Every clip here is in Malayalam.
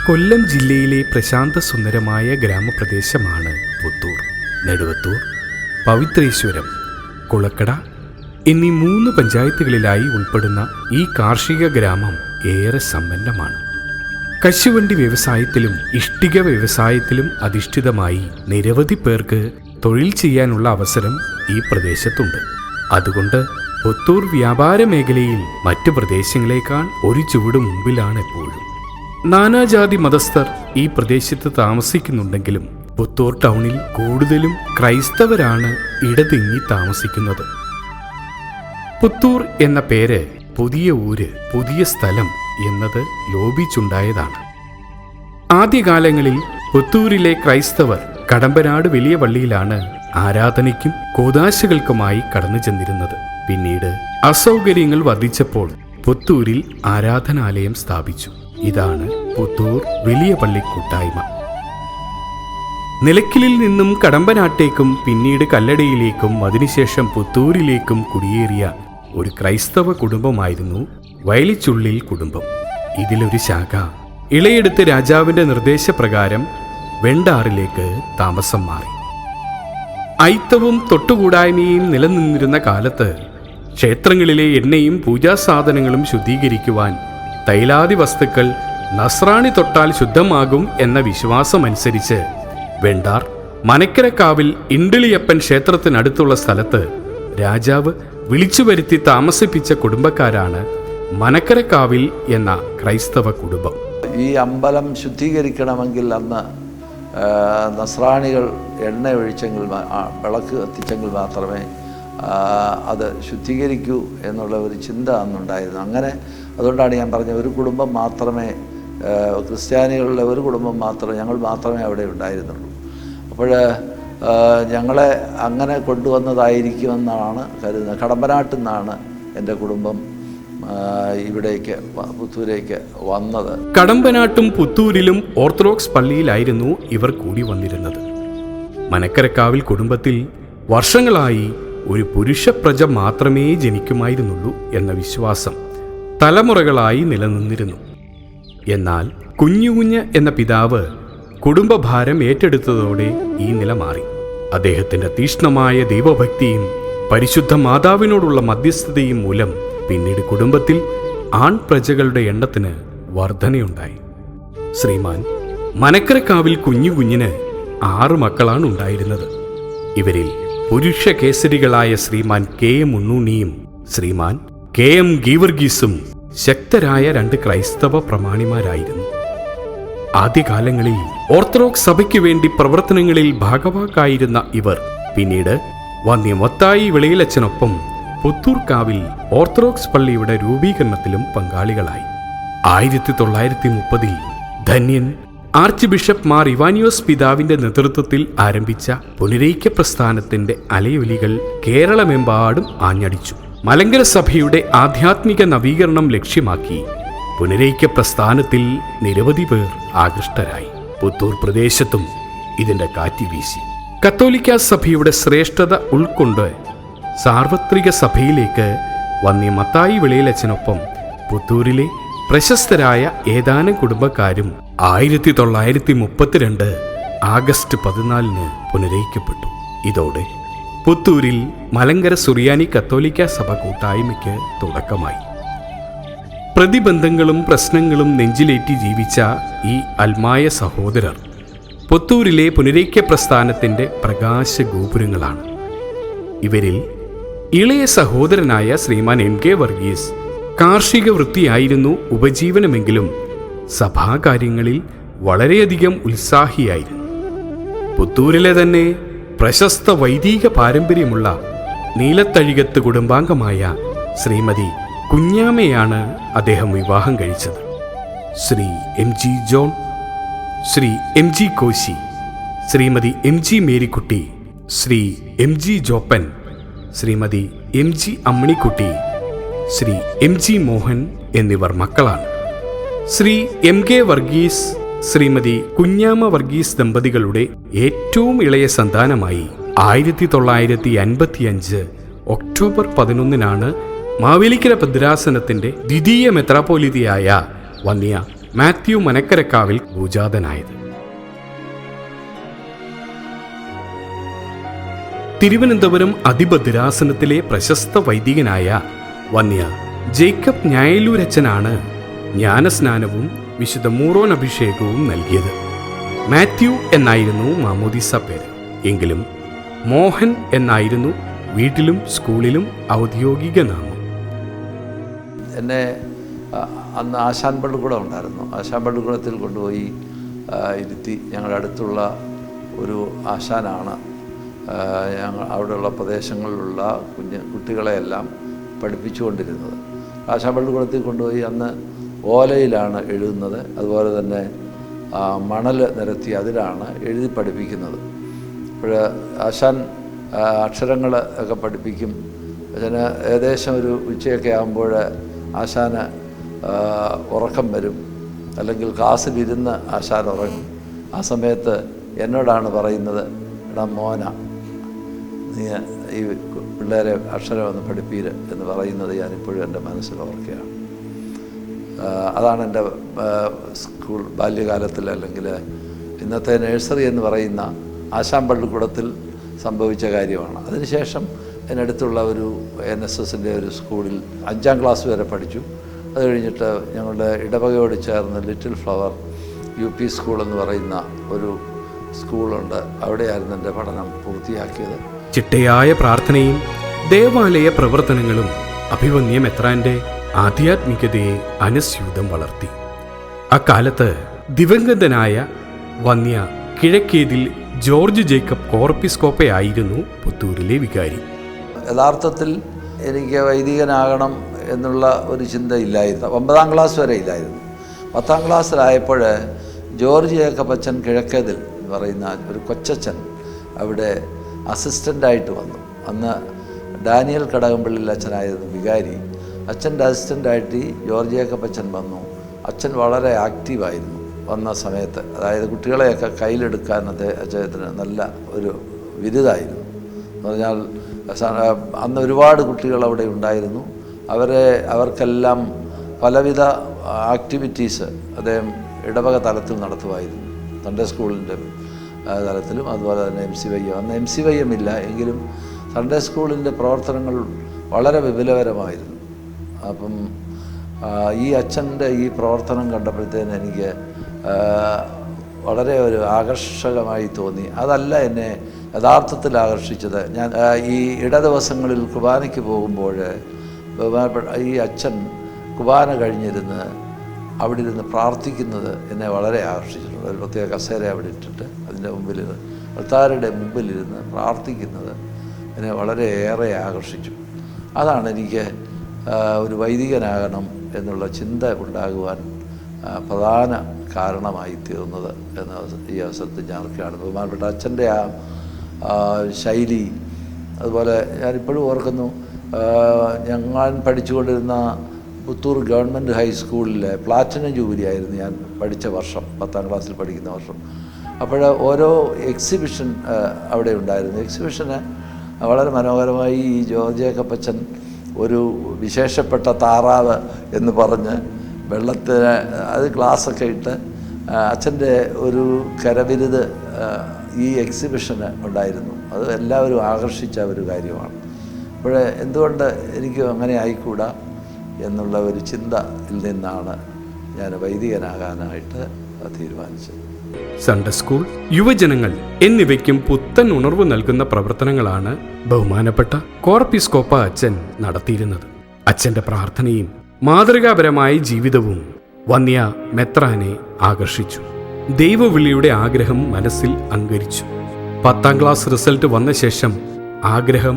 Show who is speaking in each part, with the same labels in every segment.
Speaker 1: കൊല്ലം ജില്ലയിലെ പ്രശാന്ത സുന്ദരമായ ഗ്രാമപ്രദേശമാണ് പുത്തൂർ. നെടുവത്തൂർ, പവിത്രേശ്വരം, കുളക്കട എന്നീ 3 പഞ്ചായത്തുകളിലായി ഉൾപ്പെടുന്ന ഈ കാർഷിക ഗ്രാമം ഏറെ സമ്പന്നമാണ്. കശുവണ്ടി വ്യവസായത്തിലും ഇഷ്ടിക വ്യവസായത്തിലും അധിഷ്ഠിതമായി നിരവധി പേർക്ക് തൊഴിൽ ചെയ്യാനുള്ള അവസരം ഈ പ്രദേശത്തുണ്ട്. അതുകൊണ്ട് പുത്തൂർ വ്യാപാര മേഖലയിൽ മറ്റു പ്രദേശങ്ങളെക്കാൾ ഒരു ചുവട് മുമ്പിലാണ് എപ്പോഴും. നാനാജാതി മതസ്ഥർ ഈ പ്രദേശത്ത് താമസിക്കുന്നുണ്ടെങ്കിലും പുത്തൂർ ടൗണിൽ കൂടുതലും ക്രൈസ്തവരാണ് ഇടതിങ്ങി താമസിക്കുന്നത്. പുത്തൂർ എന്ന പേര് പുതിയ ഊര്, പുതിയ സ്ഥലം എന്നത് ലോപിച്ചുണ്ടായതാണ്. ആദ്യകാലങ്ങളിൽ പുത്തൂരിലെ ക്രൈസ്തവർ കടമ്പനാട് വലിയ പള്ളിയിലാണ് ആരാധനയ്ക്കും കൂദാശകൾക്കുമായി കടന്നു ചെന്നിരുന്നത്. പിന്നീട് അസൗകര്യങ്ങൾ വർദ്ധിച്ചപ്പോൾ പുത്തൂരിൽ ആരാധനാലയം സ്ഥാപിച്ചു. ഇതാണ് പുത്തൂർ വലിയ പള്ളി കൂട്ടായ്മ. നിലയ്ക്കലിൽ നിന്നും കടമ്പനാട്ടേക്കും പിന്നീട് കല്ലടയിലേക്കും അതിനുശേഷം പുത്തൂരിലേക്കും കുടിയേറിയ ഒരു ക്രൈസ്തവ കുടുംബമായിരുന്നു വയലിച്ചുള്ളിൽ കുടുംബം. ഇതിലൊരു ശാഖ ഇളയെടുത്ത് രാജാവിന്റെ നിർദ്ദേശപ്രകാരം വെണ്ടാറിലേക്ക് താമസം മാറി. ഐത്തവും തൊട്ടുകൂടായ്മയും നിലനിന്നിരുന്ന കാലത്ത് ക്ഷേത്രങ്ങളിലെ എണ്ണയും പൂജാസാധനങ്ങളും ശുദ്ധീകരിക്കുവാൻ തൈലാദി വസ്തുക്കൾ നസ്രാണി തൊട്ടാൽ ശുദ്ധമാകും എന്ന വിശ്വാസമനുസരിച്ച് വെണ്ടാർ മനക്കരക്കാവിൽ ഇണ്ടിളിയപ്പൻ ക്ഷേത്രത്തിനടുത്തുള്ള സ്ഥലത്ത് രാജാവ് വിളിച്ചു വരുത്തി താമസിപ്പിച്ച കുടുംബക്കാരാണ് മനക്കരക്കാവിൽ എന്ന ക്രൈസ്തവ കുടുംബം.
Speaker 2: ഈ അമ്പലം ശുദ്ധീകരിക്കണമെങ്കിൽ അന്ന് നസ്രാണികൾ എണ്ണ ഒഴിച്ചെങ്കിൽ, വിളക്ക് കത്തിച്ചെങ്കിൽ മാത്രമേ അത് ശുദ്ധീകരിക്കൂ എന്നുള്ള ഒരു ചിന്ത അന്നുണ്ടായിരുന്നു. അതുകൊണ്ടാണ് ഞാൻ പറഞ്ഞത്, ഒരു കുടുംബം മാത്രമേ, ക്രിസ്ത്യാനികളുടെ ഒരു കുടുംബം മാത്രമേ, ഞങ്ങൾ മാത്രമേ അവിടെ ഉണ്ടായിരുന്നുള്ളൂ. അപ്പോൾ ഞങ്ങളെ അങ്ങനെ കൊണ്ടുവന്നതായിരിക്കുമെന്നാണ് കരുതുന്നത്. കടമ്പനാട്ടിൽ നിന്നാണ് എൻ്റെ കുടുംബം ഇവിടേക്ക് പുത്തൂരേക്ക് വന്നത്.
Speaker 1: കടമ്പനാട്ടും പുത്തൂരിലും ഓർത്തഡോക്സ് പള്ളിയിലായിരുന്നു ഇവർ കൂടി വന്നിരുന്നത്. മനക്കരക്കാവിൽ കുടുംബത്തിൽ വർഷങ്ങളായി ഒരു പുരുഷ പ്രജ മാത്രമേ ജനിക്കുമായിരുന്നുള്ളൂ എന്ന വിശ്വാസം തലമുറകളായി നിലനിന്നിരുന്നു. എന്നാൽ കുഞ്ഞുകുഞ്ഞ് എന്ന പിതാവ് കുടുംബഭാരം ഏറ്റെടുത്തതോടെ ഈ നില മാറി. അദ്ദേഹത്തിന്റെ തീക്ഷ്ണമായ ദൈവഭക്തിയും പരിശുദ്ധ മാതാവിനോടുള്ള മധ്യസ്ഥതയും മൂലം പിന്നീട് കുടുംബത്തിൽ ആൺപ്രജകളുടെ എണ്ണത്തിന് വർധനയുണ്ടായി. ശ്രീമാൻ മനക്കരക്കാവിൽ കുഞ്ഞുകുഞ്ഞിന് 6 മക്കളാണ് ഉണ്ടായിരുന്നത്. ഇവരിൽ പുരുഷ കേസരികളായ ശ്രീമാൻ KM ഉണ്ണൂണിയും ശ്രീമാൻ KM ഗീവർഗീസും ശക്തരായ 2 ക്രൈസ്തവ പ്രമാണിമാരായിരുന്നു. ആദ്യകാലങ്ങളിൽ ഓർത്തഡോക്സ് സഭയ്ക്ക് വേണ്ടി പ്രവർത്തനങ്ങളിൽ ഭാഗവാക്കായിരുന്ന ഇവർ പിന്നീട് വന്യ മത്തായി വെളിയിലച്ചനൊപ്പം പുത്തൂർക്കാവിൽ ഓർത്തഡോക്സ് പള്ളിയുടെ രൂപീകരണത്തിലും പങ്കാളികളായി. 1930 ധന്യൻ ആർച്ച് ബിഷപ്പ് മാർ ഇവാനിയോസ് പിതാവിന്റെ നേതൃത്വത്തിൽ ആരംഭിച്ച പുനരൈക്യ പ്രസ്ഥാനത്തിന്റെ അലയൊലികൾ കേരളമെമ്പാടും ആഞ്ഞടിച്ചു. മലങ്കര സഭയുടെ ആധ്യാത്മിക നവീകരണം ലക്ഷ്യമാക്കി പുനരൈക്യ പ്രസ്ഥാനത്തിൽ നിരവധി പേർ ആകൃഷ്ടരായി. പുത്തൂർ പ്രദേശത്തും ഇതിന്റെ കാറ്റ് വീശി. കത്തോലിക്ക സഭയുടെ ശ്രേഷ്ഠത ഉൾക്കൊണ്ട് സാർവത്രിക സഭയിലേക്ക് വന്യ മത്തായി വെളിയിലച്ചനൊപ്പം പുത്തൂരിലെ പ്രശസ്തരായ ഏതാനും കുടുംബക്കാരും 1932 ആഗസ്റ്റ് 14 പുനരൈക്യപ്പെട്ടു. ഇതോടെ പുത്തൂരിൽ മലങ്കര സുറിയാനി കത്തോലിക്ക സഭ കൂട്ടായ്മയ്ക്ക് തുടക്കമായി. പ്രതിബന്ധങ്ങളും പ്രശ്നങ്ങളും നെഞ്ചിലേറ്റി ജീവിച്ച ഈ അൽമായ സഹോദരർ പുത്തൂരിലെ പുനരൈക്യ പ്രസ്ഥാനത്തിന്റെ പ്രകാശ ഗോപുരങ്ങളാണ്. ഇവരിൽ ഇളയ സഹോദരനായ ശ്രീമാൻ MK വർഗീസ് കാർഷിക വൃത്തിയായിരുന്നു ഉപജീവനമെങ്കിലും സഭാകാര്യങ്ങളിൽ വളരെയധികം ഉത്സാഹിയായിരുന്നു. പുത്തൂരിലെ തന്നെ പ്രശസ്ത വൈദിക പാരമ്പര്യമുള്ള നീലത്തഴികത്ത് കുടുംബാംഗമായ ശ്രീമതി കുഞ്ഞാമയാണ് അദ്ദേഹം വിവാഹം കഴിച്ചത്. Shri MG John, Shri MG Koshy, Shrimati MG Marykutty, Shri MG Joppan, Shrimati MG Amminikutty, Shri MG Mohan എന്നിവർ മക്കളാണ്. ശ്രീ MK വർഗീസ്, ശ്രീമതി കുഞ്ഞാമ വർഗീസ് ദമ്പതികളുടെ ഏറ്റവും ഇളയ സന്താനമായി 1955 ഒക്ടോബർ 11 മാവേലിക്കര ഭദ്രാസനത്തിന്റെ ദ്വിതീയ മെത്രാപ്പോലിത്തയായ വന്യ മാത്യു മനക്കരക്കാവിൽ ഭൂജാതനായത്. തിരുവനന്തപുരം അതിഭദ്രാസനത്തിലെ പ്രശസ്ത വൈദികനായ വന്യ ജേക്കബ് ന്യായലൂരച്ചനാണ് ജ്ഞാനസ്നാനവും വിശുദ്ധ മൂറോൻ അഭിഷേകവും നൽകിയത്. മാത്യു എന്നായിരുന്നു മാമോദീസ പേര്. എങ്കിലും മോഹൻ എന്നായിരുന്നു വീട്ടിലും സ്കൂളിലും ഔദ്യോഗിക നാമം.
Speaker 2: എന്നെ അന്ന് ആശാൻ പള്ളിക്കൂടം ഉണ്ടായിരുന്നു. ആശാൻ പള്ളിക്കൂടത്തിൽ കൊണ്ടുപോയി ഇരുത്തി. ഞങ്ങളുടെ അടുത്തുള്ള ഒരു ആശാനാണ് അവിടെയുള്ള പ്രദേശങ്ങളിലുള്ള കുട്ടികളെയെല്ലാം പഠിപ്പിച്ചുകൊണ്ടിരുന്നത്. ആശാൻ പള്ളിക്കൂടത്തിൽ കൊണ്ടുപോയി അന്ന് ഓലയിലാണ് എഴുതുന്നത്. അതുപോലെ തന്നെ മണൽ നിരത്തി അതിലാണ് എഴുതി പഠിപ്പിക്കുന്നത്. അപ്പോൾ ആശാൻ അക്ഷരങ്ങൾ ഒക്കെ പഠിപ്പിക്കും. അതിന് ഏകദേശം ഒരു ഉച്ചയൊക്കെ ആകുമ്പോൾ ആശാന് ഉറക്കം വരും, അല്ലെങ്കിൽ ക്ലാസ്സിലിരുന്ന് ആശാൻ ഉറങ്ങും. ആ സമയത്ത് എന്നോടാണ് പറയുന്നത്, എടാ മോന, നീ ഈ പിള്ളേരെ അക്ഷരം ഒന്ന് പഠിപ്പീര് എന്ന് പറയുന്നത് ഞാനിപ്പോഴും എൻ്റെ മനസ്സിൽ ഓർക്കുകയാണ്. അതാണ് എൻ്റെ സ്കൂൾ ബാല്യകാലത്തിൽ, അല്ലെങ്കിൽ ഇന്നത്തെ നഴ്സറി എന്ന് പറയുന്ന ആശാൻ പള്ളിക്കൂടത്തിൽ സംഭവിച്ച കാര്യമാണ്. അതിനുശേഷം അതിനടുത്തുള്ള ഒരു NSSൻ്റെ ഒരു സ്കൂളിൽ 5ാം ക്ലാസ് വരെ പഠിച്ചു. അത് കഴിഞ്ഞിട്ട് ഞങ്ങളുടെ ഇടവകയോട് ചേർന്ന് ലിറ്റിൽ ഫ്ലവർ UP സ്കൂൾ എന്ന് പറയുന്ന ഒരു സ്കൂളുണ്ട്. അവിടെയായിരുന്നു എൻ്റെ പഠനം പൂർത്തിയാക്കിയത്.
Speaker 1: ചിട്ടയായ പ്രാർത്ഥനയും ദേവാലയ പ്രവർത്തനങ്ങളും അഭിവന്യ മെത്രാന്റെ ആധ്യാത്മികതയെ അനുസ്യൂതം വളർത്തി. അക്കാലത്ത് ദിവംഗതനായ വന്യ കിഴക്കേതിൽ ജോർജ് ജേക്കബ് കോർപ്പിസ്കോപ്പയായിരുന്നു പുത്തൂരിലെ വികാരി.
Speaker 2: യഥാർത്ഥത്തിൽ എനിക്ക് വൈദികനാകണം എന്നുള്ള ഒരു ചിന്ത ഇല്ലായിരുന്നു. 9ാം ക്ലാസ് വരെ ഇല്ലായിരുന്നു. 10ാം ക്ലാസ്സിലായപ്പോൾ ജോർജ് ജേക്കബ് അച്ഛൻ കിഴക്കേതിൽ എന്ന് പറയുന്ന ഒരു കൊച്ചച്ഛൻ അവിടെ അസിസ്റ്റൻ്റായിട്ട് വന്നു. അന്ന് ഡാനിയൽ കടകംപള്ളിയിൽ അച്ഛനായിരുന്നു വികാരി. അച്ഛൻ്റെ അസിസ്റ്റൻ്റായിട്ട് ജോർജ് ജേക്കബ് അച്ഛൻ വന്നു. അച്ഛൻ വളരെ ആക്റ്റീവായിരുന്നു വന്ന സമയത്ത്. അതായത് കുട്ടികളെയൊക്കെ കയ്യിലെടുക്കാൻ അദ്ദേഹത്തിന് നല്ല ഒരു വിരുദായിരുന്നു. എന്ന് പറഞ്ഞാൽ അന്ന് ഒരുപാട് കുട്ടികൾ അവിടെ ഉണ്ടായിരുന്നു. അവർക്കെല്ലാം പലവിധ ആക്ടിവിറ്റീസ് അദ്ദേഹം ഇടവക തലത്തിൽ നടത്തുമായിരുന്നു. സൺഡേ സ്കൂളിൻ്റെ തലത്തിലും അതുപോലെ തന്നെ MCYM. അന്ന് MCYM ഇല്ല എങ്കിലും സൺഡേ സ്കൂളിൻ്റെ പ്രവർത്തനങ്ങൾ വളരെ വിപുലകരമായിരുന്നു. അപ്പം ഈ അച്ഛൻ്റെ ഈ പ്രവർത്തനം കണ്ടപ്പോഴത്തേന് എനിക്ക് വളരെ ഒരു ആകർഷകമായി തോന്നി. അതല്ല എന്നെ യഥാർത്ഥത്തിൽ ആകർഷിച്ചത്. ഞാൻ ഈ ദിവസങ്ങളിൽ കുർബാനയ്ക്ക് പോകുമ്പോൾ ഈ അച്ഛൻ കുർബാന കഴിഞ്ഞിരുന്ന് അവിടെ ഇരുന്ന് പ്രാർത്ഥിക്കുന്നത് എന്നെ വളരെ ആകർഷിച്ചിട്ടുണ്ട്. ഒരു പ്രത്യേക കസേര അവിടെ ഇട്ടിട്ട് അതിൻ്റെ മുമ്പിൽ അൾത്താരയുടെ മുമ്പിലിരുന്ന് പ്രാർത്ഥിക്കുന്നത് എന്നെ വളരെയേറെ ആകർഷിച്ചു. അതാണ് എനിക്ക് ഒരു വൈദികനാകണം എന്നുള്ള ചിന്ത ഉണ്ടാകുവാൻ പ്രധാന കാരണമായി തീർന്നത് എന്ന ഈ അവസരത്തിൽ ഞാൻ ഓർക്കുകയാണ്. ബഹുമാനപ്പെട്ട അച്ഛൻ്റെ ആ ശൈലി, അതുപോലെ ഞാനിപ്പോഴും ഓർക്കുന്നു, ഞാൻ പഠിച്ചുകൊണ്ടിരുന്ന പുത്തൂർ ഗവൺമെൻറ് ഹൈസ്കൂളിലെ പ്ലാറ്റിനം ജൂബിലി ആയിരുന്നു ഞാൻ പഠിച്ച വർഷം, 10ാം ക്ലാസ്സിൽ പഠിക്കുന്ന വർഷം. അപ്പോൾ ഓരോ എക്സിബിഷൻ അവിടെ ഉണ്ടായിരുന്നു. എക്സിബിഷന് വളരെ മനോഹരമായി ഈ ജോർജ് ജേക്കബ് അച്ഛൻ ഒരു വിശേഷപ്പെട്ട താറാവ് എന്ന് പറഞ്ഞ് വെള്ളത്തിന് അത് ഗ്ലാസ്സൊക്കെ ഇട്ട് അച്ഛൻ്റെ ഒരു കരവിരുത് ഈ എക്സിബിഷന് ഉണ്ടായിരുന്നു. അത് എല്ലാവരും ആകർഷിച്ച ഒരു കാര്യമാണ്. അപ്പോൾ എന്തുകൊണ്ട് എനിക്ക് അങ്ങനെ ആയിക്കൂടാ എന്നുള്ള ഒരു ചിന്തയിൽ നിന്നാണ് ഞാൻ വൈദികനാകാനായിട്ട് തീരുമാനിച്ചത്.
Speaker 1: സൺഡേ സ്കൂൾ, യുവജനങ്ങൾ എന്നിവയ്ക്കും പുത്തൻ ഉണർവ് നൽകുന്ന പ്രവർത്തനങ്ങളാണ് ബഹുമാനപ്പെട്ട കോർപ്പിസ്കോപ്പ അച്ഛൻ നടത്തിയിരുന്നത്. അച്ഛൻ്റെ പ്രാർത്ഥനയും മാതൃകാപരമായ ജീവിതവും വന്യ മെത്രാനെ ആകർഷിച്ചു. ദൈവവിളിയുടെ ആഗ്രഹം മനസ്സിൽ അങ്കരിച്ചു. 10ാം ക്ലാസ് റിസൾട്ട് വന്ന ശേഷം ആഗ്രഹം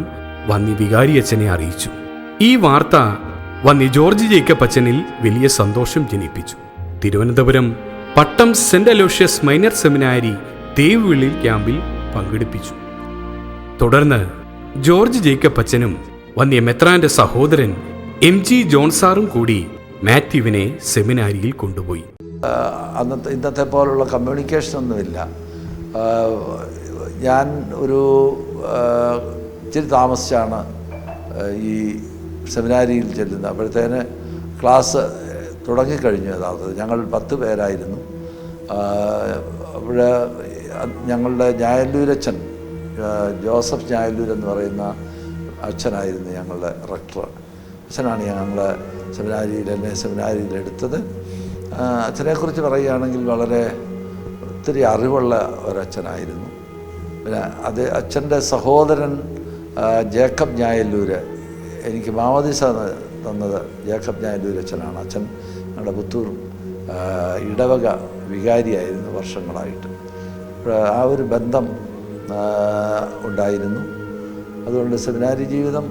Speaker 1: വന്യ വികാരി അച്ഛനെ അറിയിച്ചു. ഈ വാർത്ത വന്യ ജോർജ് ജേക്കബ് അച്ഛനിൽ വലിയ സന്തോഷം ജനിപ്പിച്ചു. തിരുവനന്തപുരം പട്ടം സെന്റ് അലോഷ്യസ് മൈനർ സെമിനാരി ദൈവവിളി ക്യാമ്പിൽ പങ്കെടുപ്പിച്ചു. തുടർന്ന് ജോർജ് ജേക്കബ് അച്ഛനും വന്യ മെത്രാന്റെ സഹോദരൻ MG ജോൺസാറും കൂടി മാത്യുവിനെ സെമിനാരിയിൽ കൊണ്ടുപോയി.
Speaker 2: ഇന്നത്തെ പോലുള്ള കമ്മ്യൂണിക്കേഷനൊന്നുമില്ല. ഞാൻ ഒരു ഇച്ചിരി താമസിച്ചാണ് ഈ സെമിനാരിയിൽ ചെല്ലുന്നത്. അപ്പോഴത്തേന് ക്ലാസ് തുടങ്ങിക്കഴിഞ്ഞു. യഥാർത്ഥത്തിൽ ഞങ്ങൾ 10 പേരായിരുന്നു. അവിടെ ഞങ്ങളുടെ ഞായല്ലൂരച്ഛൻ ജോസഫ് ഞായല്ലൂർ എന്ന് പറയുന്ന അച്ഛനായിരുന്നു ഞങ്ങളുടെ റെക്ടർ. അച്ഛനാണ് ഞങ്ങളെ എന്നെ സെമിനാരിയിലെടുത്തത്. അച്ഛനെക്കുറിച്ച് പറയുകയാണെങ്കിൽ വളരെ ഒത്തിരി അറിവുള്ള ഒരച്ഛനായിരുന്നു. പിന്നെ അച്ഛൻ്റെ സഹോദരൻ ജേക്കബ് ഞായല്ലൂർ എനിക്ക് മാമോദീസ തന്നത് ജേക്കബ് ഞായല്ലൂർ അച്ഛനാണ്. അച്ഛൻ ഞങ്ങളുടെ പുത്തൂർ ഇടവക വികാരിയായിരുന്നു വർഷങ്ങളായിട്ട്. ആ ഒരു ബന്ധം ഉണ്ടായിരുന്നു. അതുകൊണ്ട് സെമിനാരി ജീവിതം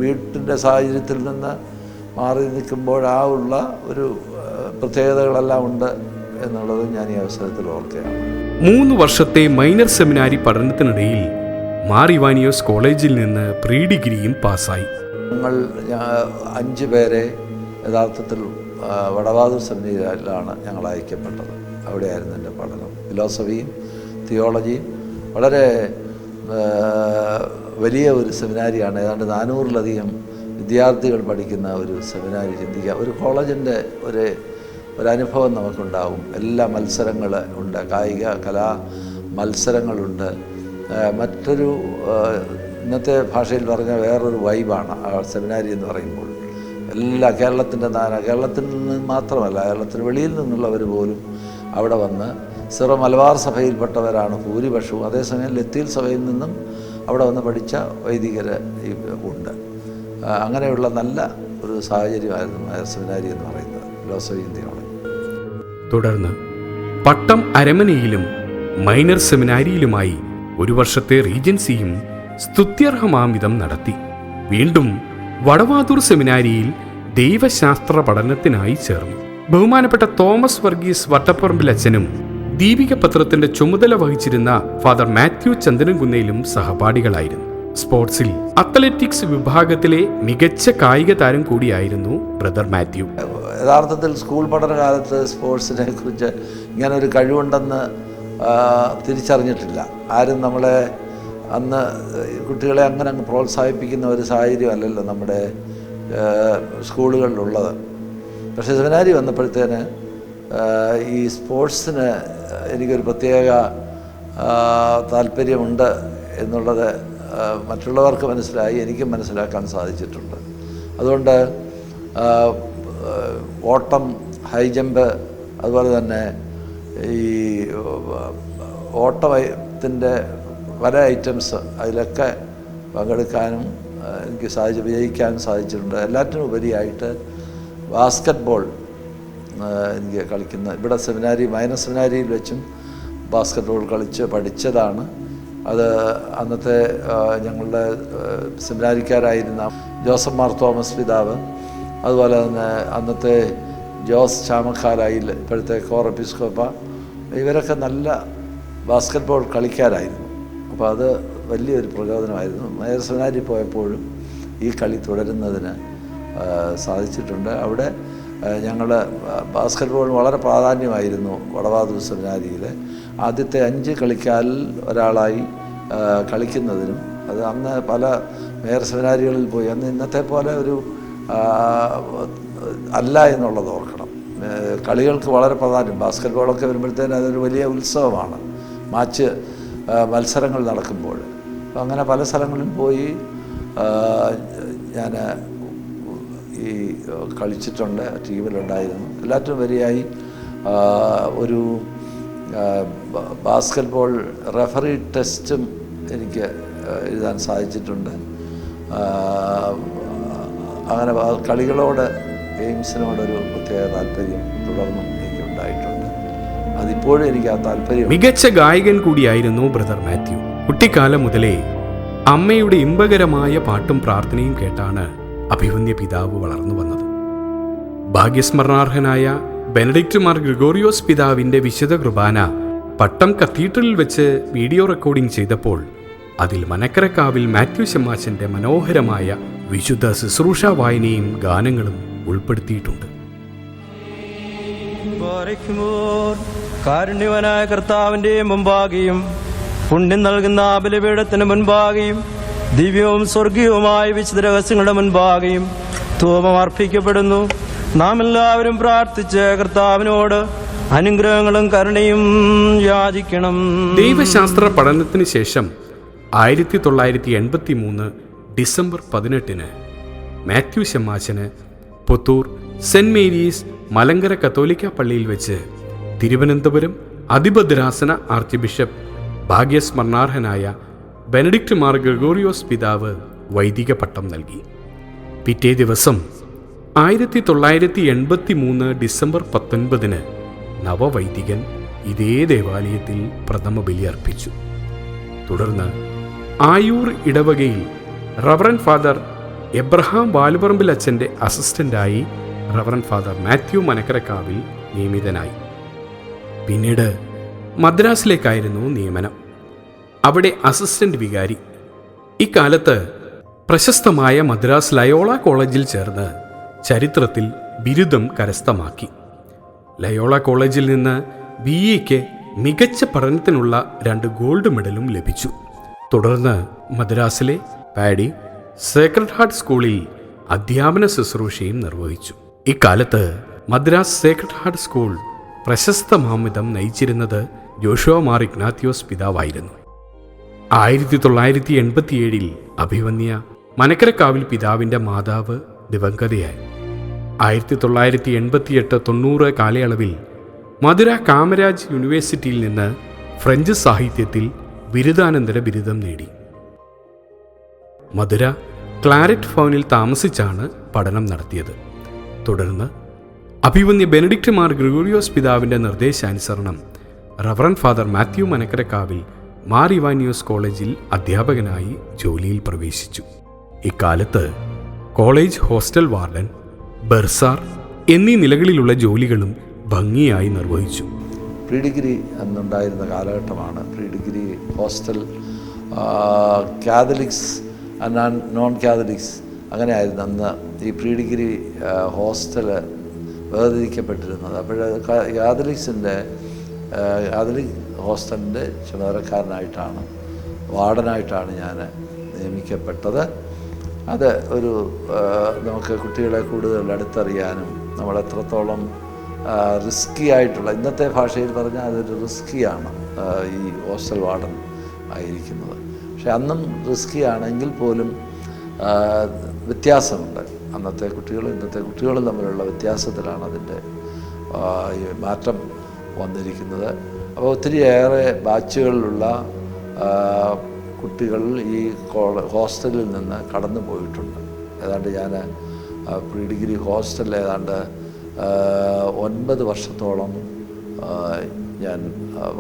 Speaker 2: വീട്ടിൻ്റെ സാഹചര്യത്തിൽ നിന്ന് മാറി നിൽക്കുമ്പോൾ ഉള്ള ഒരു പ്രത്യേകതകളെല്ലാം ഉണ്ട് എന്നുള്ളത് ഞാൻ ഈ അവസരത്തിൽ ഓർക്കുകയാണ്.
Speaker 1: 3 വർഷത്തെ മൈനർ സെമിനാരി പഠനത്തിനിടയിൽ മാർ ഇവാനിയോസ് കോളേജിൽ നിന്ന് പ്രീ ഡിഗ്രിയും പാസ്സായി.
Speaker 2: ഞങ്ങൾ 5 പേരെ യഥാർത്ഥത്തിൽ വടവാതൂർ സെമിനാരിയിലാണ് ഞങ്ങൾ അയക്കപ്പെട്ടത്. അവിടെയായിരുന്നു എൻ്റെ പഠനം. ഫിലോസഫിയും തിയോളജിയും വളരെ വലിയ ഒരു സെമിനാരിയാണ്. ഏതാണ്ട് 400-ലധികം വിദ്യാർത്ഥികൾ പഠിക്കുന്ന ഒരു സെമിനാരി. ചിന്തിക്കുക, ഒരു കോളേജിൻ്റെ ഒരനുഭവം നമുക്കുണ്ടാവും. എല്ലാ മത്സരങ്ങൾ ഉണ്ട്, കായിക കലാ മത്സരങ്ങളുണ്ട്. മറ്റൊരു ഇന്നത്തെ ഭാഷയിൽ പറഞ്ഞ വേറൊരു വൈബാണ് ആ സെമിനാരി എന്ന് പറയുമ്പോൾ. കേരളത്തിൽ നിന്ന് മാത്രമല്ല, കേരളത്തിന് വെളിയിൽ നിന്നുള്ളവർ പോലും അവിടെ വന്ന് സിറോ മലബാർ സഭയിൽപ്പെട്ടവരാണ് ഭൂരിപക്ഷവും. അതേസമയം ലത്തീൻ സഭയിൽ നിന്നും അവിടെ വന്ന് പഠിച്ച വൈദികർ ഉണ്ട്. അങ്ങനെയുള്ള നല്ല ഒരു സാഹചര്യമായിരുന്നു മൈനർ സെമിനാരി എന്ന് പറയുന്നത്, ഫിലോസഫിയും തിയോളജി.
Speaker 1: തുടർന്ന് പട്ടം അരമനയിലും മൈനർ സെമിനാരിയിലുമായി 1 വർഷത്തെ റീജൻസിയും സ്തുത്യർഹമാംവിധം നടത്തി. വീണ്ടും വടവാതൂർ സെമിനാരിയിൽ ദൈവശാസ്ത്ര പഠനത്തിനായി ചേർന്നു. ബഹുമാനപ്പെട്ട തോമസ് വർഗീസ് വട്ടപ്പറമ്പിൽ അച്ഛനും ദീപിക പത്രത്തിന്റെ ചുമതല വഹിച്ചിരുന്ന ഫാദർ മാത്യു ചന്ദനകുന്നയിലും സഹപാഠികളായിരുന്നു. സ്പോർട്സിൽ അത്ലറ്റിക്സ് വിഭാഗത്തിലെ മികച്ച കായിക താരം കൂടിയായിരുന്നു ബ്രദർ മാത്യു.
Speaker 2: യഥാർത്ഥത്തിൽ സ്കൂൾ പഠനകാലത്ത് സ്പോർട്സിനെ കുറിച്ച് ഇങ്ങനെ ഒരു കഴിവുണ്ടെന്ന് തിരിച്ചറിഞ്ഞിട്ടില്ല. ആരും നമ്മളെ അന്ന് കുട്ടികളെ അങ്ങനെ അങ്ങ് പ്രോത്സാഹിപ്പിക്കുന്ന ഒരു സാഹചര്യം അല്ലല്ലോ നമ്മുടെ സ്കൂളുകളിലുള്ളത്. പക്ഷേ സെമിനാരി വന്നപ്പോഴത്തേന് ഈ സ്പോർട്സിന് എനിക്കൊരു പ്രത്യേക താല്പര്യമുണ്ട് എന്നുള്ളത് മറ്റുള്ളവർക്ക് മനസ്സിലായി, എനിക്കും മനസ്സിലാക്കാൻ സാധിച്ചിട്ടുണ്ട്. അതുകൊണ്ട് ഓട്ടം, ഹൈ ജമ്പ്, അതുപോലെ തന്നെ ഈ ഓട്ടത്തിൻ്റെ പല ഐറ്റംസ് അതിലൊക്കെ പങ്കെടുക്കാനും എനിക്ക് വിജയിക്കാനും സാധിച്ചിട്ടുണ്ട്. എല്ലാറ്റിനും ഉപരിയായിട്ട് ബാസ്ക്കറ്റ് ബോൾ എനിക്ക് കളിക്കുന്ന ഇവിടെ മൈനർ സെമിനാരിയിൽ വെച്ചും ബാസ്ക്കറ്റ് ബോൾ കളിച്ച് പഠിച്ചതാണ്. അത് അന്നത്തെ ഞങ്ങളുടെ സെമിനാരിക്കാരായിരുന്ന ജോസഫ് മാർ തോമസ് പിതാവ്, അതുപോലെ തന്നെ അന്നത്തെ ജോസ് ചാമക്കാലായിൽ, ഇപ്പോഴത്തെ കോർ എപ്പിസ്കോപ്പ, ഇവരൊക്കെ നല്ല ബാസ്ക്കറ്റ് ബോൾ കളിക്കാരായിരുന്നു. അപ്പോൾ അത് വലിയൊരു പ്രചോദനമായിരുന്നു. മൈനർ സെമിനാരി പോയപ്പോഴും ഈ കളി തുടരുന്നതിന് സാധിച്ചിട്ടുണ്ട്. അവിടെ ഞങ്ങൾ ബാസ്ക്കറ്റ് ബോളിന് വളരെ പ്രാധാന്യമായിരുന്നു. വടവാതൂർ സെമിനാരിയിൽ ആദ്യത്തെ 5 കളിക്കാരിൽ ഒരാളായി കളിക്കുന്നതിനും, അത് അന്ന് പല മേയർ സെമിനാരികളിൽ പോയി, അന്ന് ഇന്നത്തെ പോലെ ഒരു അല്ല എന്നുള്ളത് ഓർക്കണം. കളികൾക്ക് വളരെ പ്രാധാന്യം. ബാസ്ക്കറ്റ് ബോളൊക്കെ വരുമ്പോഴത്തേന് അതൊരു വലിയ ഉത്സവമാണ്, മത്സരങ്ങൾ നടക്കുമ്പോൾ. അപ്പോൾ അങ്ങനെ പല സ്ഥലങ്ങളിൽ പോയി ഞാൻ ഈ കളിച്ചിട്ടുണ്ട്, ടീമിലുണ്ടായിരുന്നു. എല്ലാറ്റിനും വരിയായി ഒരു ബാസ്ക്കറ്റ് ബോൾ റെഫറി ടെസ്റ്റും എനിക്ക് എഴുതാൻ സാധിച്ചിട്ടുണ്ട്. അങ്ങനെ കളികളോട്, ഗെയിംസിനോടൊരു പ്രത്യേക താല്പര്യം തുടർന്നും എനിക്ക് ഉണ്ടായിട്ടുണ്ട്. അതിപ്പോഴും എനിക്ക് ആ താല്പര്യം.
Speaker 1: മികച്ച ഗായകൻ കൂടിയായിരുന്നു ബ്രദർ മാത്യു. കുട്ടിക്കാലം മുതലേ അമ്മയുടെ ഇമ്പകരമായ പാട്ടും പ്രാർത്ഥനയും കേട്ടാണ് അഭിവന്യ പിതാവ് വളർന്നു വന്നത്. ഭാഗ്യസ്മരണാർഹനായ ബെനഡിക്റ്റ് മാർ ഗ്രിഗോറിയോസ് പിതാവിൻ്റെ വിശുദ്ധ കുർബാന പട്ടം കത്തീഡ്രലിൽ വെച്ച് വീഡിയോ റെക്കോർഡിംഗ് ചെയ്തപ്പോൾ അതിൽ മനക്കരക്കാവിൽ മാത്യു ശമാശൻ്റെ മനോഹരമായ വിശുദ്ധ ശുശ്രൂഷ വായനയും ഗാനങ്ങളും ഉൾപ്പെടുത്തിയിട്ടുണ്ട്.
Speaker 3: കാരുണ്യവനായ കർത്താവിൻ്റെ മുമ്പാകെയും പുണ്യം നൽകുന്ന ബലിപീഠത്തിന് മുൻപാകെയും ദിവ്യവും സ്വർഗീയവുമായ വിശുദ്ധ രഹസ്യങ്ങളുടെ മുൻപാകെയും ധൂപം അർപ്പിക്കപ്പെടുന്നു. നാം എല്ലാവരും പ്രാർത്ഥിച്ച് കർത്താവിനോട് അനുഗ്രഹങ്ങളും കരുണയും യാചിക്കണം.
Speaker 1: ദൈവശാസ്ത്ര പഠനത്തിന് ശേഷം 1983 ഡിസംബർ 18 മാത്യു ശമ്മാശന് പുത്തൂർ സെന്റ് മേരീസ് മലങ്കര കത്തോലിക്ക പള്ളിയിൽ വെച്ച് തിരുവനന്തപുരം അതിഭദ്രാസന ആർച്ച് ബിഷപ്പ് ഭാഗ്യസ്മരണാർഹനായ ബെനഡിക്റ്റ് മാർ ഗ്രിഗോറിയോസ് പിതാവ് വൈദിക പട്ടം നൽകി. പിറ്റേ ദിവസം 1983 ഡിസംബർ 19 നവവൈദികൻ ഇതേ ദേവാലയത്തിൽ പ്രഥമ ബലി അർപ്പിച്ചു. തുടർന്ന് ആയൂർ ഇടവകയിൽ റവറൻ ഫാദർ എബ്രഹാം വാലുപറമ്പിൽ അച്ഛൻ്റെ അസിസ്റ്റൻ്റായി റവറൻ ഫാദർ മാത്യു മനക്കരക്കാവിൽ നിയമിതനായി. പിന്നീട് മദ്രാസിലേക്കായിരുന്നു നിയമനം. അവിടെ അസിസ്റ്റന്റ് വികാരി. ഇക്കാലത്ത് പ്രശസ്തമായ മദ്രാസ് ലയോള കോളേജിൽ ചേർന്ന് ചരിത്രത്തിൽ ബിരുദം കരസ്ഥമാക്കി. ലയോള കോളേജിൽ നിന്ന് BA-ക്ക് മികച്ച പഠനത്തിനുള്ള 2 ഗോൾഡ് മെഡലും ലഭിച്ചു. തുടർന്ന് മദ്രാസിലെ പാഡി സേക്രഡ് ഹാർട്ട് സ്കൂളിൽ അധ്യാപന ശുശ്രൂഷയും നിർവഹിച്ചു. ഇക്കാലത്ത് മദ്രാസ് സേക്രഡ് ഹാർട്ട് സ്കൂൾ പ്രശസ്ത മാമിതം നയിച്ചിരുന്നത് ജോഷുവ മാർ ഇഗ്നാത്യോസ് പിതാവായിരുന്നു. 1987 അഭിവന്യ മനക്കരക്കാവിൽ പിതാവിൻ്റെ മാതാവ് ദിവംഗതയായി. 1988-90 കാലയളവിൽ മധുര കാമരാജ് യൂണിവേഴ്സിറ്റിയിൽ നിന്ന് ഫ്രഞ്ച് സാഹിത്യത്തിൽ ബിരുദാനന്തര ബിരുദം നേടി. മധുര ക്ലാരറ്റ് ഫൗണിൽ താമസിച്ചാണ് പഠനം നടത്തിയത്. തുടർന്ന് അഭിവന്യ ബെനഡിക്റ്റ് മാർ ഗ്രിഗോറിയോസ് പിതാവിൻ്റെ നിർദ്ദേശാനുസരണം റവറൻ ഫാദർ മാത്യു മനക്കരക്കാവിൽ മാർ ഇവാനിയോസ് കോളേജിൽ അധ്യാപകനായി ജോലിയിൽ പ്രവേശിച്ചു. ഇക്കാലത്ത് കോളേജ് ഹോസ്റ്റൽ വാർഡൻ, ബർസാർ എന്നീ നിലകളിലുള്ള ജോലികളും ഭംഗിയായി നിർവഹിച്ചു.
Speaker 2: പ്രീ ഡിഗ്രി അന്നുണ്ടായിരുന്ന കാലഘട്ടമാണ്. Pre degree hostel Catholics non Catholics അങ്ങനെയായിരുന്നു അന്ന് ഈ പ്രീ ഡിഗ്രി ഹോസ്റ്റൽ വേർതിരിക്കപ്പെട്ടിരുന്നത്. അപ്പോൾ കാത്തലിക് ഹോസ്റ്റലിൻ്റെ ചുമതലക്കാരനായിട്ടാണ്, വാർഡനായിട്ടാണ് ഞാൻ നിയമിക്കപ്പെട്ടത്. അത് ഒരു നമുക്ക് കുട്ടികളെ കൂടുതൽ അടുത്തറിയാനും നമ്മൾ എത്രത്തോളം റിസ്കി ആയിട്ടുള്ള, ഇന്നത്തെ ഭാഷയിൽ പറഞ്ഞാൽ അതൊരു റിസ്കിയാണ് ഈ ഹോസ്റ്റൽ വാർഡൻ ആയിരിക്കുന്നത്. പക്ഷെ അന്നും റിസ്കി ആണെങ്കിൽ പോലും വ്യത്യാസമുണ്ട്. അന്നത്തെ കുട്ടികളും ഇന്നത്തെ കുട്ടികളും തമ്മിലുള്ള വ്യത്യാസത്തിലാണ് അതിൻ്റെ ഈ മാറ്റം വന്നിരിക്കുന്നത്. അപ്പോൾ ഒത്തിരിയേറെ ബാച്ചുകളിലുള്ള കുട്ടികൾ ഈ ഹോസ്റ്റലിൽ നിന്ന് കടന്നു പോയിട്ടുണ്ട്. ഏതാണ്ട് ഞാൻ പ്രീ ഡിഗ്രി ഹോസ്റ്റലിൽ ഏതാണ്ട് 9 വർഷത്തോളം ഞാൻ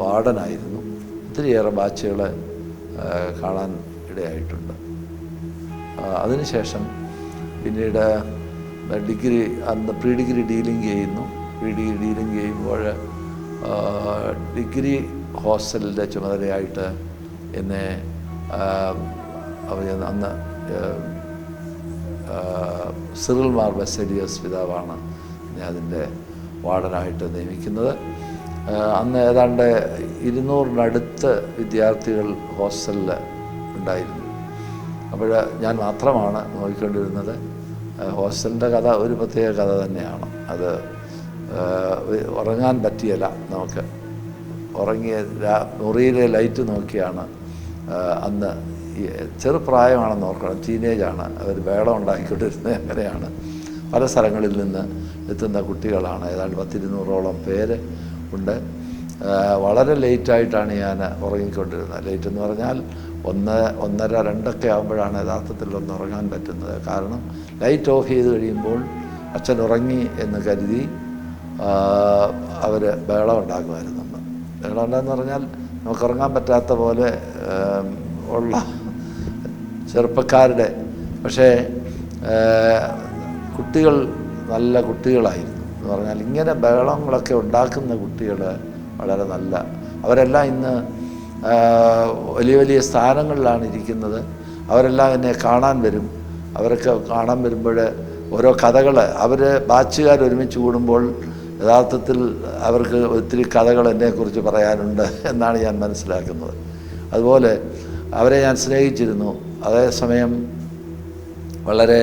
Speaker 2: വാർഡനായിരുന്നു. ഒത്തിരിയേറെ ബാച്ചുകളെ കാണാൻ ഇടയായിട്ടുണ്ട്. അതിനുശേഷം പിന്നീട് ഡിഗ്രി അന്ന് പ്രീ ഡിഗ്രി ഡീലിംഗ് ചെയ്യുന്നു. പ്രീ ഡിഗ്രി ഡീലിംഗ് ചെയ്യുമ്പോൾ ഡിഗ്രി ഹോസ്റ്റലിൻ്റെ ചുമതലയായിട്ട് എന്നെ അന്ന് സിറിൽ മാർ ബസേലിയോസ് പിതാവാണ് എന്നെ അതിൻ്റെ വാർഡനായിട്ട് നിയമിക്കുന്നത്. അന്ന് ഏതാണ്ട് 200-നടുത്ത് വിദ്യാർത്ഥികൾ ഹോസ്റ്റലിൽ ഉണ്ടായിരുന്നു. അപ്പോൾ ഞാൻ മാത്രമാണ് നോക്കിക്കൊണ്ടിരുന്നത്. ഹോസ്റ്റലിൻ്റെ കഥ ഒരു പ്രത്യേക കഥ തന്നെയാണ്. അത് ഉറങ്ങാൻ പറ്റിയല്ല. നമുക്ക് ഉറങ്ങിയ മുറിയിലെ ലൈറ്റ് നോക്കിയാണ് അന്ന് ചെറുപ്രായമാണെന്ന് ഓർക്കണം, ടീനേജാണ്, അവർ ബഹളം ഉണ്ടാക്കിക്കൊണ്ടിരുന്നത്. അങ്ങനെയാണ് പല സ്ഥലങ്ങളിൽ നിന്ന് എത്തുന്ന കുട്ടികളാണ്. ഏതാണ്ട് 100-200ഓളം പേര് ഉണ്ട്. വളരെ ലേറ്റായിട്ടാണ് ഞാൻ ഉറങ്ങിക്കൊണ്ടിരുന്നത്. ലേറ്റ് എന്ന് പറഞ്ഞാൽ 1:30-2 ആകുമ്പോഴാണ് യഥാർത്ഥത്തിൽ ഒന്ന് ഉറങ്ങാൻ പറ്റുന്നത്. കാരണം ലൈറ്റ് ഓഫ് ചെയ്ത് കഴിയുമ്പോൾ അച്ഛൻ ഉറങ്ങി എന്ന് കരുതി അവർ ബഹളം ഉണ്ടാക്കുമായിരുന്നു. ബഹളം ഉണ്ടാകുമെന്ന് പറഞ്ഞാൽ നമുക്ക് ഉറങ്ങാൻ പറ്റാത്ത പോലെ ഉള്ള ചെറുപ്പക്കാരുടെ, പക്ഷേ കുട്ടികൾ നല്ല കുട്ടികളായിരുന്നു എന്ന് പറഞ്ഞാൽ ഇങ്ങനെ ബഹളങ്ങളൊക്കെ ഉണ്ടാക്കുന്ന കുട്ടികൾ വളരെ നല്ല, അവരെല്ലാം ഇന്ന് വലിയ വലിയ സ്ഥാനങ്ങളിലാണ് ഇരിക്കുന്നത്. അവരെല്ലാം എന്നെ കാണാൻ വരും. അവരൊക്കെ കാണാൻ വരുമ്പോൾ ഓരോ കഥകൾ, അവർ ബാച്ചുകാർ ഒരുമിച്ച് കൂടുമ്പോൾ യഥാർത്ഥത്തിൽ അവർക്ക് ഒത്തിരി കഥകൾ എന്നെക്കുറിച്ച് പറയാനുണ്ട് എന്നാണ് ഞാൻ മനസ്സിലാക്കുന്നത്. അതുപോലെ അവരെ ഞാൻ സ്നേഹിച്ചിരുന്നു. അതേസമയം വളരെ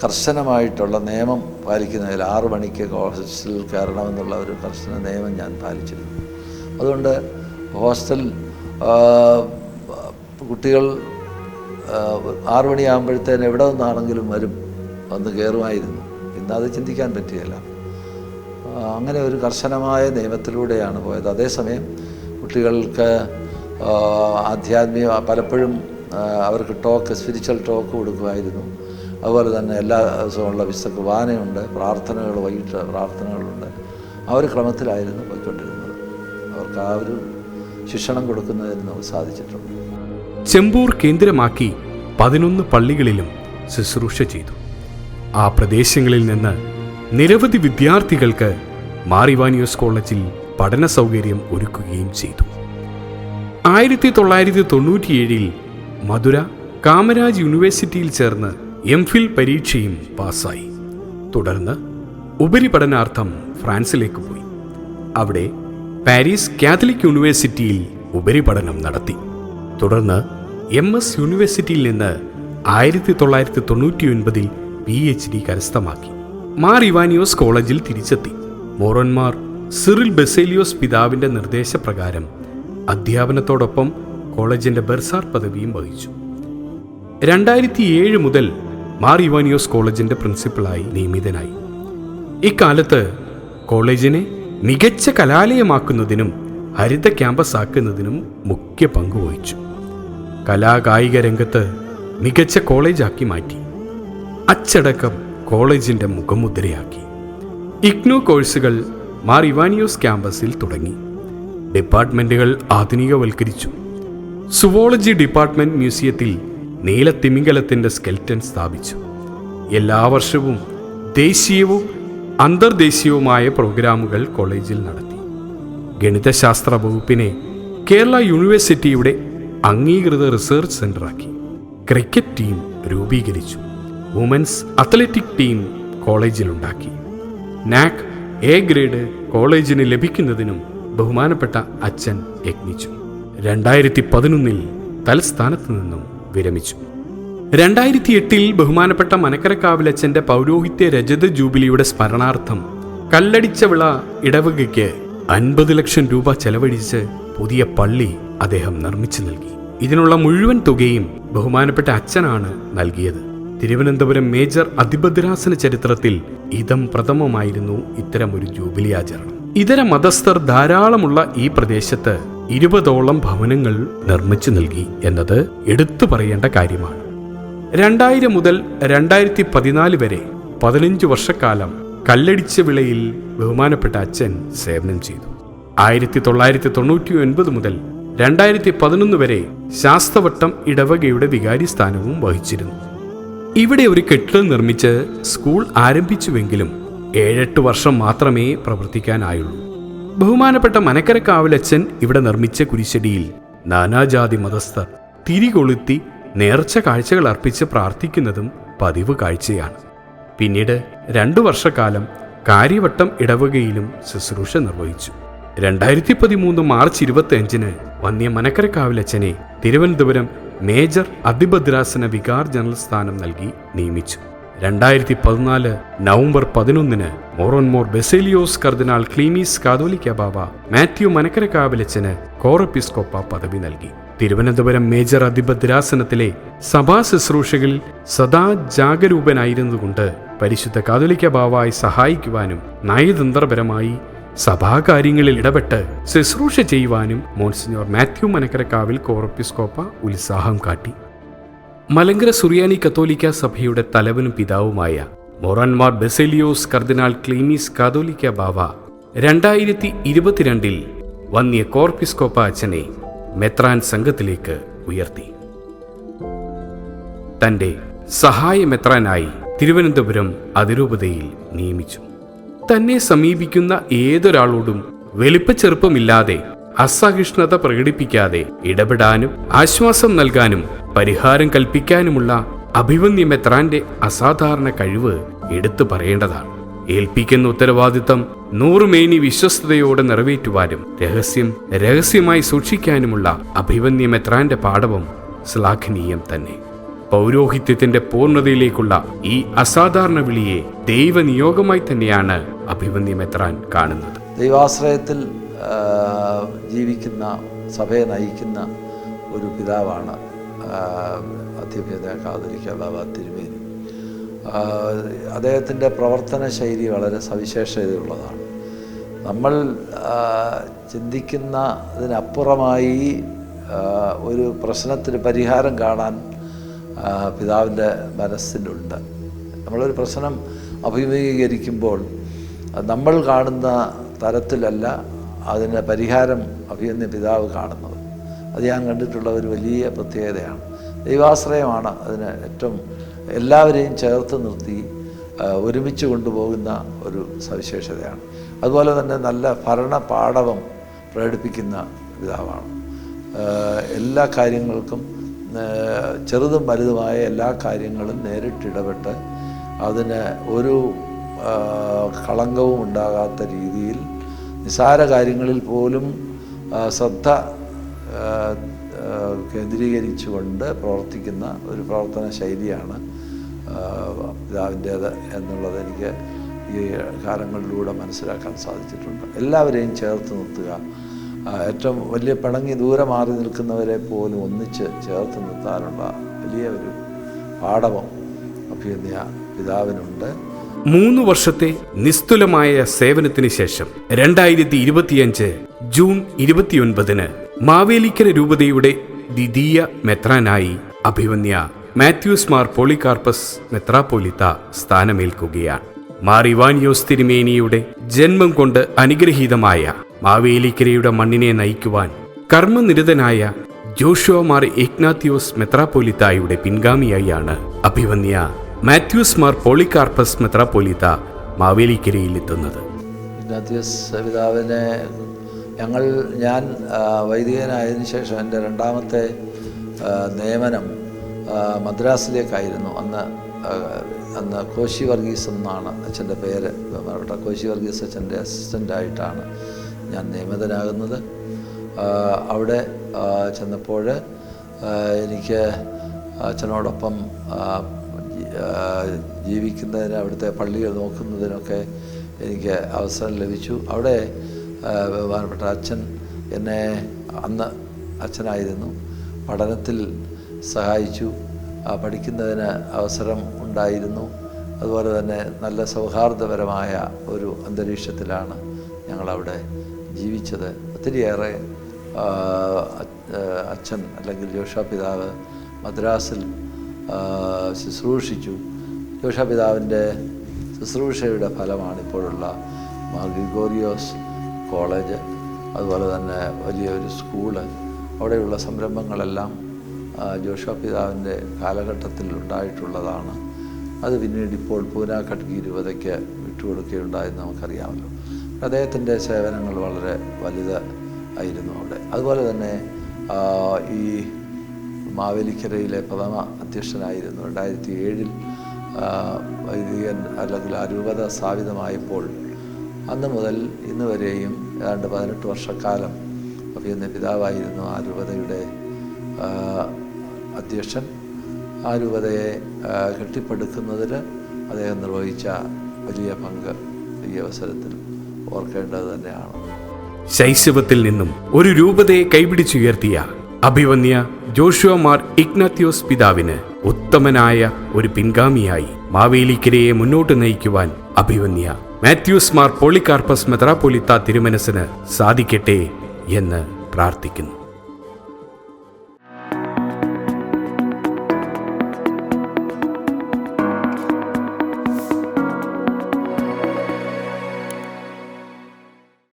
Speaker 2: കർശനമായിട്ടുള്ള നിയമം പാലിക്കുന്നതിൽ 6 മണിക്ക് ഹോസ്റ്റലിൽ കയറണമെന്നുള്ള ഒരു കർശന നിയമം ഞാൻ പാലിച്ചിരുന്നു. അതുകൊണ്ട് ഹോസ്റ്റൽ കുട്ടികൾ 6 മണിയാകുമ്പോഴത്തേന് എവിടെ നിന്നാണെങ്കിലും വന്ന് കയറുമായിരുന്നു. ഇന്നത് ചിന്തിക്കാൻ പറ്റുകയില്ല. അങ്ങനെ ഒരു കർശനമായ നിയമത്തിലൂടെയാണ് പോയത്. അതേസമയം കുട്ടികൾക്ക് പലപ്പോഴും അവർക്ക് സ്പിരിച്വൽ ടോക്ക് കൊടുക്കുമായിരുന്നു. അതുപോലെ തന്നെ എല്ലാ ദിവസമുള്ള വിശുദ്ധ കുർബാനയുണ്ട്, പ്രാർത്ഥനകൾ, വൈകിട്ട് പ്രാർത്ഥനകളുണ്ട്. ആ ഒരു ക്രമത്തിലായിരുന്നു പോയിക്കൊണ്ടിരുന്നത്. അവർക്ക് ആ ഒരു ശിക്ഷണം കൊടുക്കുന്നതിന് നമുക്ക് സാധിച്ചിട്ടുണ്ട്.
Speaker 1: ചെമ്പൂർ കേന്ദ്രമാക്കി 11 പള്ളികളിലും ശുശ്രൂഷ ചെയ്തു. ആ പ്രദേശങ്ങളിൽ നിന്ന് നിരവധി വിദ്യാർത്ഥികൾക്ക് മാർ ഇവാനിയോസ് കോളേജിൽ പഠന സൗകര്യം ഒരുക്കുകയും ചെയ്തു. 1997 മധുര കാമരാജ് യൂണിവേഴ്സിറ്റിയിൽ ചേർന്ന് എംഫിൽ പരീക്ഷയും പാസ്സായി. തുടർന്ന് ഉപരിപഠനാർത്ഥം ഫ്രാൻസിലേക്ക് പോയി. അവിടെ പാരീസ് കാത്തലിക് യൂണിവേഴ്സിറ്റിയിൽ ഉപരിപഠനം നടത്തി. തുടർന്ന് MS യൂണിവേഴ്സിറ്റിയിൽ നിന്ന് 1999 PhD കരസ്ഥമാക്കി. മാർ ഇവാനിയോസ് കോളേജിൽ തിരിച്ചെത്തി. മോറന്മാർ സിറിൽ ബെസേലിയോസ് പിതാവിന്റെ നിർദ്ദേശപ്രകാരം അധ്യാപനത്തോടൊപ്പം കോളേജിന്റെ ബെർസാർ പദവിയും വഹിച്ചു. 2007 മുതൽ മാർ ഇവാനിയോസ് കോളേജിന്റെ പ്രിൻസിപ്പലായി നിയമിതനായി. ഇക്കാലത്ത് കോളേജിനെ മികച്ച കലാലയമാക്കുന്നതിനും ഹരിത ക്യാമ്പസ് ആക്കുന്നതിനും മുഖ്യ പങ്കുവഹിച്ചു. കലാകായിക രംഗത്ത് മികച്ച കോളേജാക്കി മാറ്റി. അച്ചടക്കം കോളേജിന്റെ മുഖമുദ്രയാക്കി. ഇഗ്നോ കോഴ്സുകൾ മാർ ഇവാനിയോസ് ക്യാമ്പസിൽ തുടങ്ങി. ഡിപ്പാർട്ട്മെന്റുകൾ ആധുനികവൽക്കരിച്ചു. സുവോളജി ഡിപ്പാർട്ട്മെന്റ് മ്യൂസിയത്തിൽ നീലത്തിമിംഗലത്തിന്റെ സ്കെൽറ്റൻ സ്ഥാപിച്ചു. എല്ലാ വർഷവും ദേശീയവും അന്തർദേശീയവുമായ പ്രോഗ്രാമുകൾ കോളേജിൽ നടത്തി. ഗണിതശാസ്ത്ര വകുപ്പിനെ കേരള യൂണിവേഴ്സിറ്റിയുടെ അംഗീകൃത റിസർച്ച് സെന്ററാക്കി. ക്രിക്കറ്റ് ടീം രൂപീകരിച്ചു. വുമൻസ് അത്ലറ്റിക് ടീം കോളേജിലുണ്ടാക്കി. NAC A ഗ്രേഡ് കോളേജിന് ലഭിക്കുന്നതിനും ബഹുമാനപ്പെട്ട അച്ഛൻ യത്നിച്ചു. 2011 തലസ്ഥാനത്ത് നിന്നും വിരമിച്ചു. 2008 ബഹുമാനപ്പെട്ട മനക്കരക്കാവിലച്ഛന്റെ പൗരോഹിത്യ രജത ജൂബിലിയുടെ സ്മരണാർത്ഥം കല്ലടിച്ചവിള ഇടവകയ്ക്ക് 50 ലക്ഷം രൂപ ചെലവഴിച്ച് പുതിയ പള്ളി അദ്ദേഹം നിർമ്മിച്ചു നൽകി. ഇതിനുള്ള മുഴുവൻ തുകയും ബഹുമാനപ്പെട്ട അച്ഛനാണ് നൽകിയത്. തിരുവനന്തപുരം മേജർ അതിഭദ്രാസന ചരിത്രത്തിൽ ഇതം പ്രഥമമായിരുന്നു ഇത്തരമൊരു ജൂബിലി ആചരണം. ഇതര മതസ്ഥർ ധാരാളമുള്ള ഈ പ്രദേശത്ത് 20ഓളം ഭവനങ്ങൾ നിർമ്മിച്ചു നൽകി എന്നത് എടുത്തു പറയേണ്ട കാര്യമാണ്. 2000 മുതൽ 2014 വരെ 15 വർഷക്കാലം കല്ലടിച്ച വിളയിൽ ബഹുമാനപ്പെട്ട അച്ഛൻ സേവനം ചെയ്തു. 1999 മുതൽ 2011 വരെ ശാസ്തവട്ടം ഇടവകയുടെ വികാരി സ്ഥാനവും വഹിച്ചിരുന്നു. ഇവിടെ ഒരു കെട്ടിടം നിർമ്മിച്ച് സ്കൂൾ ആരംഭിച്ചുവെങ്കിലും 7-8 വർഷം മാത്രമേ പ്രവർത്തിക്കാനായുള്ളൂ. ബഹുമാനപ്പെട്ട മനക്കരക്കാവിലച്ഛൻ ഇവിടെ നിർമ്മിച്ച കുരിശടിയിൽ നാനാജാതി മതസ്ഥർ തിരികൊളുത്തി നേർച്ച കാഴ്ചകൾ അർപ്പിച്ച് പ്രാർത്ഥിക്കുന്നതും പതിവ് കാഴ്ചയാണ്. പിന്നീട് 2 വർഷക്കാലം കാര്യവട്ടം ഇടവകയിലും ശുശ്രൂഷ നിർവഹിച്ചു. 2013 മാർച്ച് 25 വന്യ മനക്കരക്കാവിലച്ഛനെ തിരുവനന്തപുരം മേജർ അതിഭദ്രാസന വികാർ ജനറൽ സ്ഥാനം നൽകി നിയമിച്ചു. 2014 നവംബർ 11 മോറോൻമോർ ബെസേലിയോസ് കർദിനാൾ ക്ലീമീസ് കാതോലിക്ക ബാവ മാത്യു മനക്കരക്കാവിലച്ഛന് കോറെപ്പിസ്കോപ്പ പദവി നൽകി. തിരുവനന്തപുരം മേജർ അതിഭദ്രാസനത്തിലെ സഭാ ശുശ്രൂഷകളിൽ സദാ ജാഗരൂപനായിരുന്നുകൊണ്ട് പരിശുദ്ധ കാതോലിക്ക ബാവായി സഹായിക്കുവാനും നയതന്ത്രപരമായി സഭാകാര്യങ്ങളിൽ ഇടപെട്ട് ശുശ്രൂഷ ചെയ്യുവാനും മോൺസിഞ്ഞോർ മാത്യു മനക്കരക്കാവിൽ കോറെപ്പിസ്കോപ്പ ഉത്സാഹം കാട്ടി. മലങ്കര സുറിയാനി കത്തോലിക്ക സഭയുടെ തലവനും പിതാവുമായ മോറന്മാർ ബെസേലിയോസ് കർദിനാൾ ക്ലീമീസ് കാതോലിക്ക ബാവ 2022 വന്യ കോറെപ്പിസ്കോപ്പ അച്ഛനെ മെത്രാൻ സംഘത്തിലേക്ക് ഉയർത്തി. തന്റെ സഹായ മെത്രാനായി തിരുവനന്തപുരം അതിരൂപതയിൽ നിയമിച്ചു. തന്നെ സമീപിക്കുന്ന ഏതൊരാളോടും വലിപ്പച്ചെറുപ്പമില്ലാതെ അസഹിഷ്ണുത പ്രകടിപ്പിക്കാതെ ഇടപെടാനും ആശ്വാസം നൽകാനും പരിഹാരം കൽപ്പിക്കാനുമുള്ള അഭിവന്യ മെത്രാന്റെ അസാധാരണ കഴിവ് എടുത്തു പറയേണ്ടതാണ്. ഏൽപ്പിക്കുന്ന ഉത്തരവാദിത്തം 100 മേനി വിശ്വസ്തയോടെ നിറവേറ്റുവാനും രഹസ്യമായി സൂക്ഷിക്കാനുമുള്ള അഭിവന്യ മെത്രാന്റെ പാടവം ശ്ലാഘനീയം തന്നെ. പൗരോഹിത്യത്തിന്റെ പൂർണ്ണതയിലേക്കുള്ള ഈ അസാധാരണ വിളിയെ ദൈവനിയോഗമായി തന്നെയാണ് അഭിമന്യ മെത്രാൻ കാണുന്നത്.
Speaker 2: ദൈവാശ്രയത്തിൽ ജീവിക്കുന്ന, സഭയെ നയിക്കുന്ന ഒരു പിതാവാണ് അത്യഭ്യത കാതലിക്ക ബാബ തിരുമേനി. അദ്ദേഹത്തിൻ്റെ പ്രവർത്തന ശൈലി വളരെ സവിശേഷതയുള്ളതാണ്. നമ്മൾ ചിന്തിക്കുന്നതിനപ്പുറമായി ഒരു പ്രശ്നത്തിന് പരിഹാരം കാണാൻ പിതാവിൻ്റെ മനസ്സിലുണ്ട്. നമ്മളൊരു പ്രശ്നം അഭിമുഖീകരിക്കുമ്പോൾ നമ്മൾ കാണുന്ന തരത്തിലല്ല അതിന് പരിഹാരം അഭിമന്യ പിതാവ് കാണുന്നത്. അത് ഞാൻ കണ്ടിട്ടുള്ള ഒരു വലിയ പ്രത്യേകതയാണ്. ദൈവാശ്രയമാണ് അതിന് ഏറ്റവും എല്ലാവരെയും ചേർത്ത് നിർത്തി ഒരുമിച്ച് കൊണ്ടുപോകുന്ന ഒരു സവിശേഷതയാണ്. അതുപോലെ തന്നെ നല്ല ഭരണ പാടവം പ്രകടിപ്പിക്കുന്ന പിതാവാണ്. എല്ലാ കാര്യങ്ങൾക്കും ചെറുതും വലുതുമായ എല്ലാ കാര്യങ്ങളും നേരിട്ടിടപെട്ട് അതിന് ഒരു കളങ്കവും ഉണ്ടാകാത്ത രീതിയിൽ നിസാര കാര്യങ്ങളിൽ പോലും ശ്രദ്ധ കേന്ദ്രീകരിച്ചുകൊണ്ട് പ്രവർത്തിക്കുന്ന ഒരു പ്രവർത്തന ശൈലിയാണ് പിതാവിൻ്റേത് എന്നുള്ളത് എനിക്ക് ഈ കാലങ്ങളിലൂടെ മനസ്സിലാക്കാൻ സാധിച്ചിട്ടുണ്ട്. എല്ലാവരെയും ചേർത്ത് നിർത്തുക, ഏറ്റവും വലിയ പിണങ്ങി ദൂരെ മാറി നിൽക്കുന്നവരെ പോലും ഒന്നിച്ച് ചേർത്ത് നിർത്താനുള്ള വലിയ ഒരു പാഠവും അഭിമന്യ പിതാവിനുണ്ട്.
Speaker 1: 3 വർഷത്തെ നിസ്തുലമായ സേവനത്തിന് ശേഷം 2025 ജൂൺ 29 മാവേലിക്കര രൂപതയുടെ ദ്വിതീയ മെത്രാനായി അഭിമന്യ മാത്യൂസ് മാർ പോളികാർപ്പസ് മെത്രാപ്പോലിത്ത സ്ഥാനമേൽക്കുകയാണ്. മാർ ഇവാനിയോസ് തിരുമേനിയുടെ ജന്മം കൊണ്ട് അനുഗ്രഹീതമായ മാവേലിക്കരയുടെ മണ്ണിനെ നയിക്കുവാൻ കർമ്മനിരതനായ ജോഷുവ മാർ ഇഗ്നാത്തിയോസ് മെത്രാപ്പോലിത്തായുടെ പിൻഗാമിയായാണ് അഭിമന്യ മാത്യൂസ് മാർ പോളികാർപ്പസ് മെത്രാപ്പോലിത്ത മാവേലിക്കരയിൽ എത്തുന്നത്.
Speaker 2: ഇഗ്നാത്തിയോസ് പിതാവിനെ ഞാൻ വൈദികനായതിനു ശേഷം എൻ്റെ രണ്ടാമത്തെ നിയമനം മദ്രാസിലേക്കായിരുന്നു. അന്ന് കോശി വർഗീസ് എന്നാണ് അച്ഛൻ്റെ പേര്. കോശി വർഗീസ് അച്ഛൻ്റെ അസിസ്റ്റൻ്റായിട്ടാണ് ഞാൻ നിയമിതനാകുന്നത്. അവിടെ ചെന്നപ്പോൾ എനിക്ക് അച്ഛനോടൊപ്പം ജീവിക്കുന്നതിന്, അവിടുത്തെ പള്ളികൾ നോക്കുന്നതിനൊക്കെ എനിക്ക് അവസരം ലഭിച്ചു. അവിടെ ബഹുമാനപ്പെട്ട അച്ഛൻ എന്നെ, അന്ന് അച്ഛനായിരുന്നു, പഠനത്തിൽ സഹായിച്ചു. പഠിക്കുന്നതിന് അവസരം ഉണ്ടായിരുന്നു. അതുപോലെ തന്നെ നല്ല സൗഹാർദ്ദപരമായ ഒരു അന്തരീക്ഷത്തിലാണ് ഞങ്ങളവിടെ ജീവിച്ചത്. ഒത്തിരിയേറെ അച്ഛൻ അല്ലെങ്കിൽ ജോഷുവ പിതാവ് മദ്രാസിൽ ശുശ്രൂഷിച്ചു. ജോഷുവ പിതാവിൻ്റെ ശുശ്രൂഷയുടെ ഫലമാണ് ഇപ്പോഴുള്ള മാർ ഗ്രിഗോറിയോസ് കോളേജ്, അതുപോലെ തന്നെ വലിയൊരു സ്കൂള്. അവിടെയുള്ള സംരംഭങ്ങളെല്ലാം ജോഷുവ പിതാവിൻ്റെ കാലഘട്ടത്തിൽ ഉണ്ടായിട്ടുള്ളതാണ്. അത് പിന്നീട് ഇപ്പോൾ പൂന ഖഡ്ഗി രൂപതയ്ക്ക് വിട്ടുകൊടുക്കുകയുണ്ടായെന്ന് നമുക്കറിയാമല്ലോ. അദ്ദേഹത്തിൻ്റെ സേവനങ്ങൾ വളരെ വലുതായിരുന്നു അവിടെ. അതുപോലെ തന്നെ ഈ മാവേലിക്കരയിലെ പ്രഥമ അധ്യക്ഷനായിരുന്നു. 2007 വൈദികൻ അല്ലെങ്കിൽ ആ രൂപത സ്ഥാപിതമായപ്പോൾ അന്ന് മുതൽ ഇന്ന് വരെയും ഏതാണ്ട് 18 വർഷക്കാലം അഭിമന്യ പിതാവായിരുന്നു ആ രൂപതയുടെ അധ്യക്ഷൻ. ആ രൂപതയെ കെട്ടിപ്പടുക്കുന്നതിൽ അദ്ദേഹം നിർവഹിച്ച വലിയ പങ്ക് ഈ അവസരത്തിൽ ഓർക്കേണ്ടത് തന്നെയാണ്.
Speaker 1: ശൈശവത്തിൽ നിന്നും ഒരു രൂപതയെ കൈപിടിച്ചുയർത്തിയ അഭിമന്യ ജോഷുവ മാർ ഇഗ്നാത്തിയോസ് പിതാവിന് ഉത്തമനായ ഒരു പിൻഗാമിയായി മാവേലിക്കരയെ മുന്നോട്ട് നയിക്കുവാൻ അഭിമന്യ മാത്യൂസ് മാർ പോളികാർപ്പസ് മെത്രാപ്പോലിത്ത തിരുമനസിന് സാധിക്കട്ടെ എന്ന് പ്രാർത്ഥിക്കുന്നു.